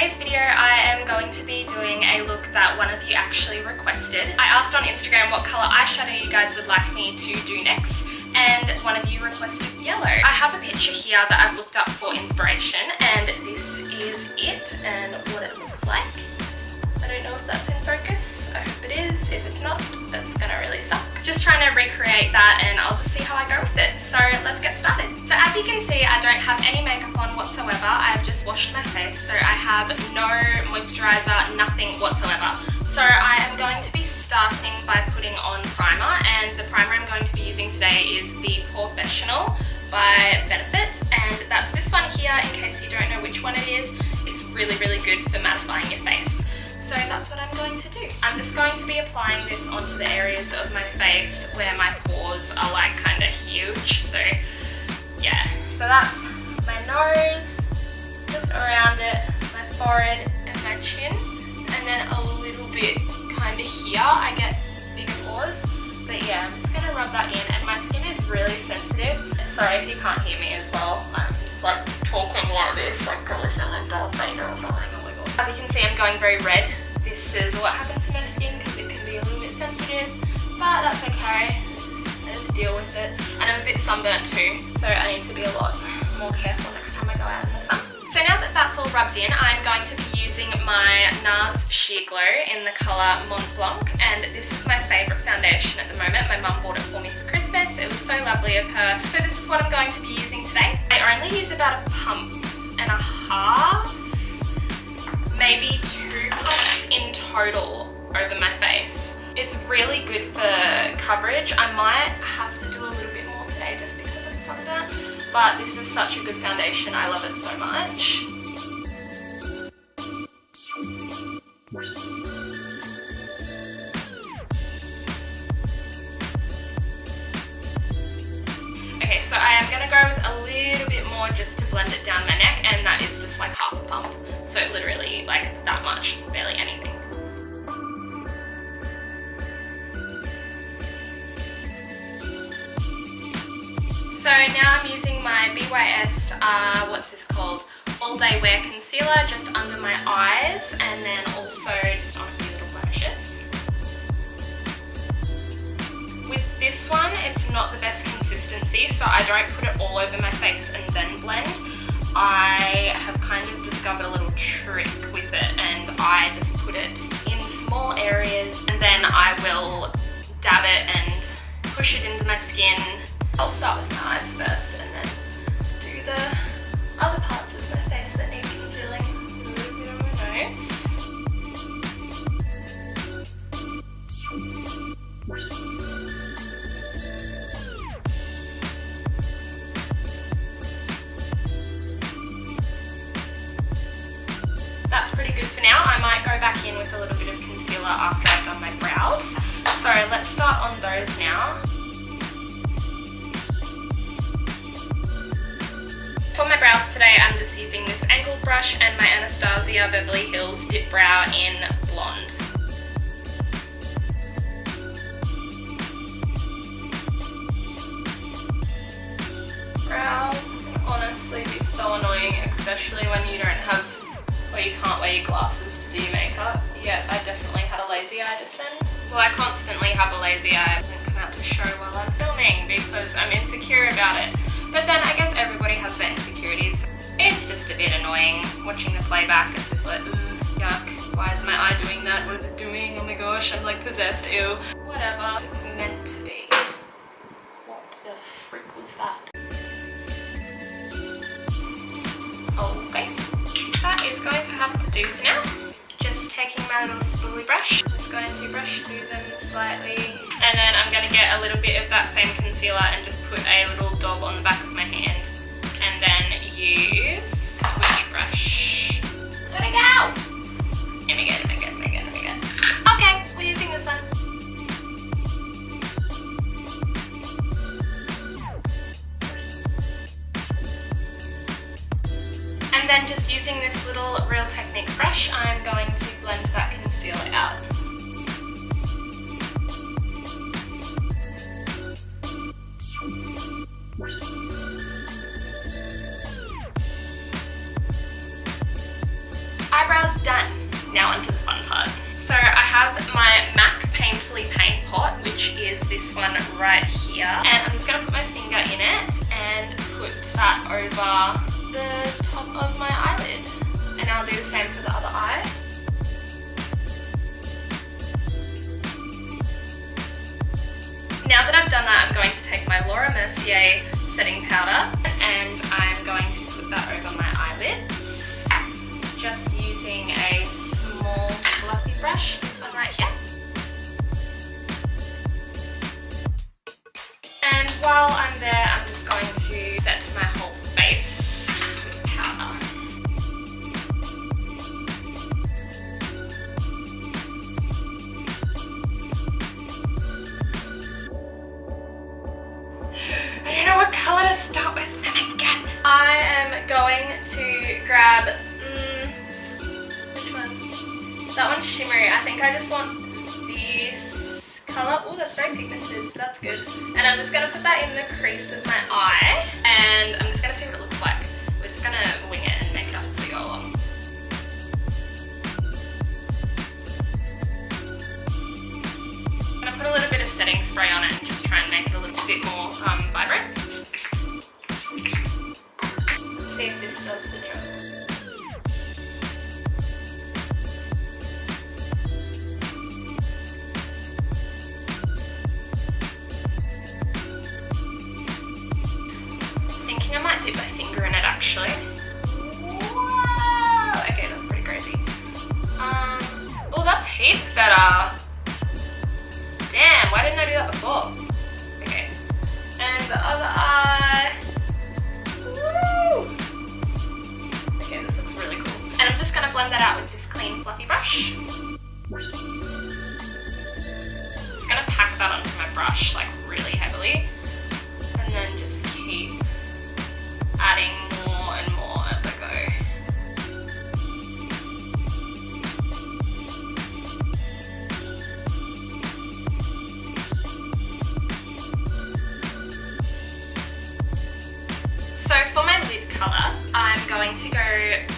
today's video I am going to be doing a look that one of you actually requested. I asked on Instagram what colour eyeshadow you guys would like me to do next, and one of you requested yellow. I have a picture here that I've looked up for inspiration, and this is it and what it looks like. I don't know if that's in focus. I hope it is. If it's not, that's gonna really suck. Just trying to recreate that, and I'll just see how I go with it. So let's get started. So as you can see, I don't have any makeup on whatsoever. I've just washed my face, so I have no moisturizer, nothing whatsoever. So I am going to be starting by putting on primer, and the primer I'm going to be using today is the Professional by Benefit, and that's this one here in case you don't know which one it is. It's really, really good for mattifying your face. So that's what I'm going to do. I'm just going to be applying this onto the areas of my face where my pores are like kind of huge. So yeah, so that's my nose, just around it, my forehead and my chin, and then a little bit kind of here. I get bigger pores, but yeah, I'm just gonna rub that in, and my skin is really sensitive. Sorry if you can't hear me as well. I'm just like talking like this, like probably sound like Darth Vader or something. Oh my god. As you can see, I'm going very red. This is what happens to my skin because it can be a little bit sensitive, but that's okay. Let's deal with it. And I'm a bit sunburnt too, so I need to be a lot more careful next time I go out in the sun. So now that that's all rubbed in, I'm going to be using my NARS Sheer Glow in the colour Mont Blanc, and this is my favourite foundation at the moment. My mum bought it for me for Christmas. It was so lovely of her. So this is what I'm going to be using today. I only use about a pump and a half, maybe 2 pumps in total over my face. It's really good for coverage. I might have to do a little bit more today just because I'm sunburnt, but this is such a good foundation. I love it so much. Okay, so I am gonna go with a little bit more just to blend it down my neck, and that is just like half a pump. So literally like that much, barely anything. So now I'm using my BYS, what's this called? All Day Wear Concealer just under my eyes, and then also just on a few little blemishes. With this one, it's not the best consistency, so I don't put it all over my face and then blend. I have kind of discovered a little trick with it, and I just put it in small areas, and then I will dab it and push it into my skin. I'll start with my eyes first and then do the other parts of my face that need concealing. A little bit on my nose. That's pretty good for now. I might go back in with a little bit of concealer after I've done my brows. So let's start on those now. For my brows today, I'm just using this angled brush and my Anastasia Beverly Hills Dip Brow in Blonde. Brows can honestly be so annoying, especially when you don't have, or you can't wear your glasses to do your makeup. Yeah, I definitely had a lazy eye just then. Well, I constantly have a lazy eye. It doesn't come out to show while I'm filming because I'm insecure about it. But then I guess everybody has their insecurities. It's just a bit annoying watching the playback. It's just like, ugh, yuck. Why is my eye doing that? What is it doing? Oh my gosh, I'm like possessed. Ew. Whatever. It's meant to be. What the frick was that? Okay. That is going to have to do for now. Just taking my little spoolie brush. Just going to brush through them slightly. And then I'm going to get a little bit of that same concealer and just put a little dab on the back of my hand. And then use which brush? There we go! There we go, there we go, there we go, there we go. Okay, we're using this one. And then just using this little Real Techniques brush, I'm going to blend that concealer out. Now onto the fun part. So I have my MAC Painterly Paint Pot, which is this one right here. And I'm just going to put my finger in it and put that over the top of my eyelid. And I'll do the same for the other eye. Now that I've done that, I'm going to take my Laura Mercier setting powder and I'm going to put that over my eyelids. Just using a small fluffy brush, this one right here. And while I'm there, I'm just going to set my whole face with powder. I don't know what colour to start with. Oh my god. I am going to grab, which one? That one's shimmery. I think I just want this colour. Oh, that's very pigmented, so that's good. And I'm just going to put that in the crease of my eye. And I'm just going to see what it looks like. We're just going to wing it and make it up as we go along. I'm going to put a little bit of setting spray on it and just try and make it a little bit more vibrant. Let's see if this does the job. Thinking I might dip my finger in it actually. Wow! Okay, that's pretty crazy. Oh, that's heaps better. Damn, why didn't I do that before? Okay. And the other eye. Woo! Okay, this looks really cool. And I'm just going to blend that out with this clean fluffy brush. Just going to pack that onto my brush like really heavily. And then just keep adding more and more as I go. So for my lid colour, I'm going to go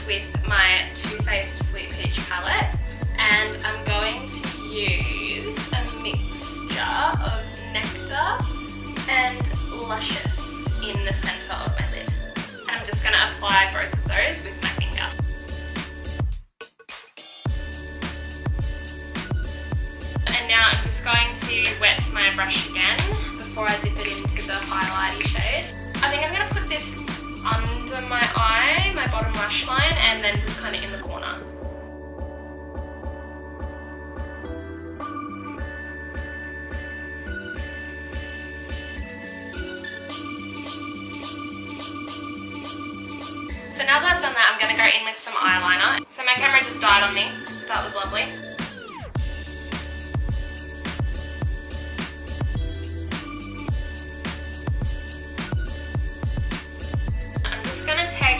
with my Too Faced Sweet Peach palette and I'm going to use a mixture of Nectar and Luscious in the centre of my lid. And I'm just going to apply both of those with my finger. And now I'm just going to wet my brush again before I dip it into the highlighty shade. I think I'm going to put this under my eye, my bottom lash line, and then just kind of in the corner. So now that I've done that, I'm going to go in with some eyeliner. So my camera just died on me, so that was lovely.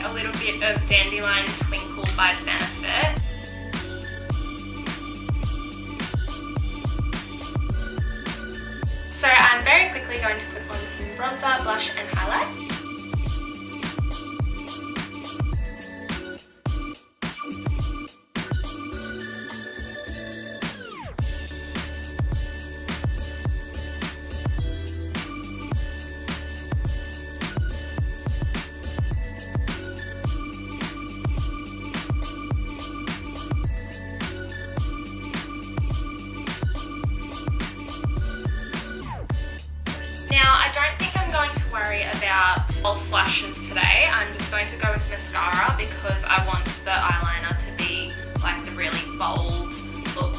A little bit of Dandelion Twinkle by Benefit. So I'm very quickly going to put on some bronzer, blush and highlight. Now, I don't think I'm going to worry about false lashes today. I'm just going to go with mascara because I want the eyeliner to be like the really bold look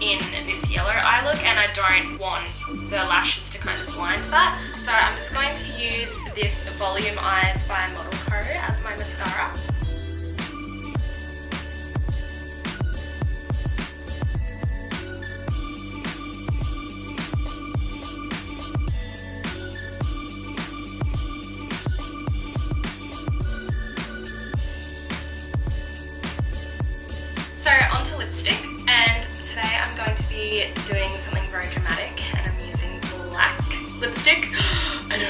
in this yellow eye look, and I don't want the lashes to kind of blind that. So I'm just going to use this Volume Eyes by Model Co as my mascara. So onto lipstick, and today I'm going to be doing something very dramatic and I'm using black lipstick. I know,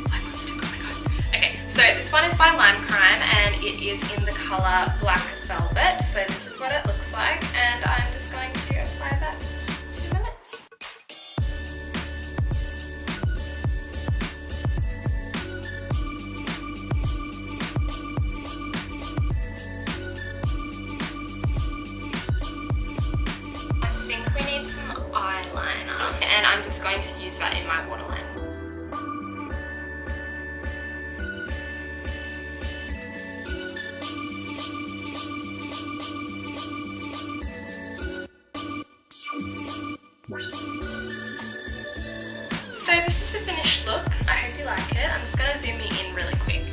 black lipstick, oh my god. Okay, so this one is by Lime Crime and it is in the colour Black Velvet. So this is is what it looks like, and I'm just going to apply that to my lips. I think we need some eyeliner, and I'm just going to use that in my waterline. So this is the finished look. I hope you like it. I'm just going to zoom you in really quick.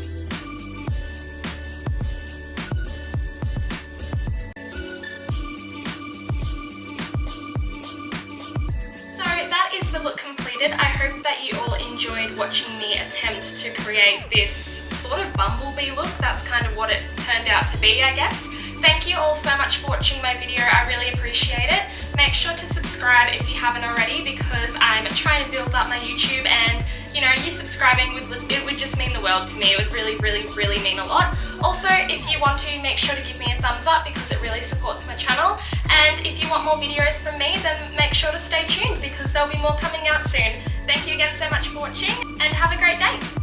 So that is the look completed. I hope that you all enjoyed watching me attempt to create this sort of bumblebee look. That's kind of what it turned out to be, I guess. Thank you all so much for watching my video. I really appreciate it. Make sure to subscribe if you haven't already, because I'm trying to build up my YouTube, and you know, you subscribing would just mean the world to me. It would really mean a lot. Also, if you want to, make sure to give me a thumbs up because it really supports my channel. And if you want more videos from me, then make sure to stay tuned because there'll be more coming out soon. Thank you again so much for watching, and have a great day.